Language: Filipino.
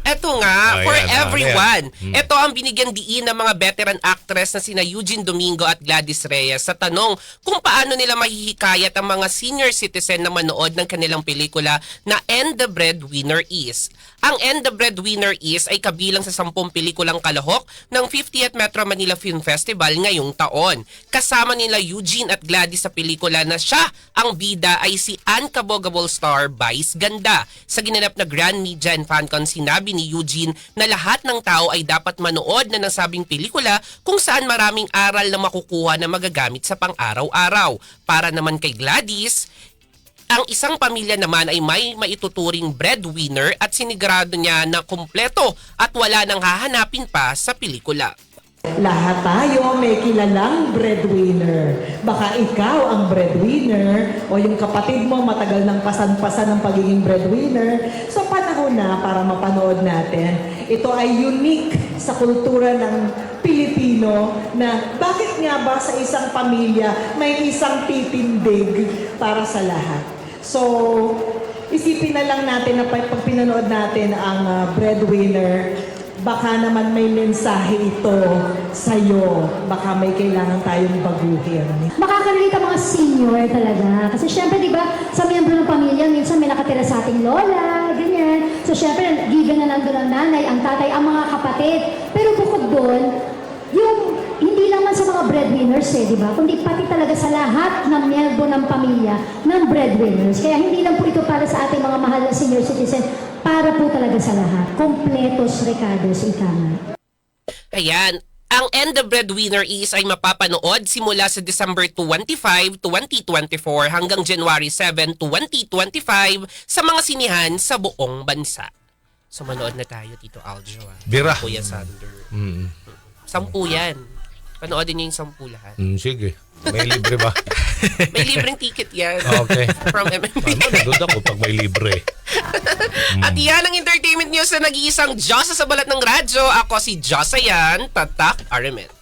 Eto nga, for Ayan, everyone. ayan. Ito ang binigyan diin ng mga veteran actress na sina Eugene Domingo at Gladys Reyes sa tanong kung paano nila mahihikayat ang mga senior citizen na manood ng kanilang pelikula na And the Breadwinner Is. Ang And the Breadwinner Is ay kabilang sa 10 pelikulang kalahok ng 50th Metro Manila Film Festival ngayong taon. Kasama nila Eugene at Gladys sa pelikula na siya ang bida ay si Uncabogable star Vice Ganda. Sa ginanap na Grand Media and FanCon, sinabi ni Eugene na lahat ng tao ay dapat manood na nasabing pelikula kung saan maraming aral na makukuha na magagamit sa pang-araw-araw. Para naman kay Gladys, ang isang pamilya naman ay may maituturing breadwinner at sinigrado niya na kumpleto at wala nang hahanapin pa sa pelikula. Lahat tayo may kilalang breadwinner. Baka ikaw ang breadwinner o yung kapatid mo matagal ng pasan-pasan ng pagiging breadwinner. So panahon na para mapanood natin. Ito ay unique sa kultura ng Pilipino na bakit nga ba sa isang pamilya may isang titindig para sa lahat. So isipin na lang natin na pag pinanood natin ang breadwinner, baka naman may mensahe ito sa'yo. Baka may kailangan tayong baguhin. Makakarelate ang mga senior talaga. Kasi syempre, di ba, sa miyembro ng pamilya, minsan may nakatira sa ating lola, ganyan. So syempre, given na nandun ang nanay, ang tatay, ang mga kapatid. Pero bukod doon, yung hindi lang man sa mga breadwinners di ba? Kundi pati talaga sa lahat ng miyembro ng pamilya ng breadwinners. Kaya hindi lang po ito para sa ating mga mahal na senior citizen, para po talaga sa lahat. Kompletos recados, ika nga. Ayan. Ang And the Breadwinner Is ay mapapanood simula sa December 25, 2024 hanggang January 7, 2025 sa mga sinihan sa buong bansa. So manood na tayo, Tito Aljo. Bira. Kuya Sander. 10 yan. Panoodin niyo yung 10 lahat. Sige. May libre ba? May libreng ticket yan. Okay. From MMB. Nandun ako pag may libre. At yan ang entertainment news na nag-iisang Diyosa sa balat ng radyo. Ako si Josayan Tatak Arimet.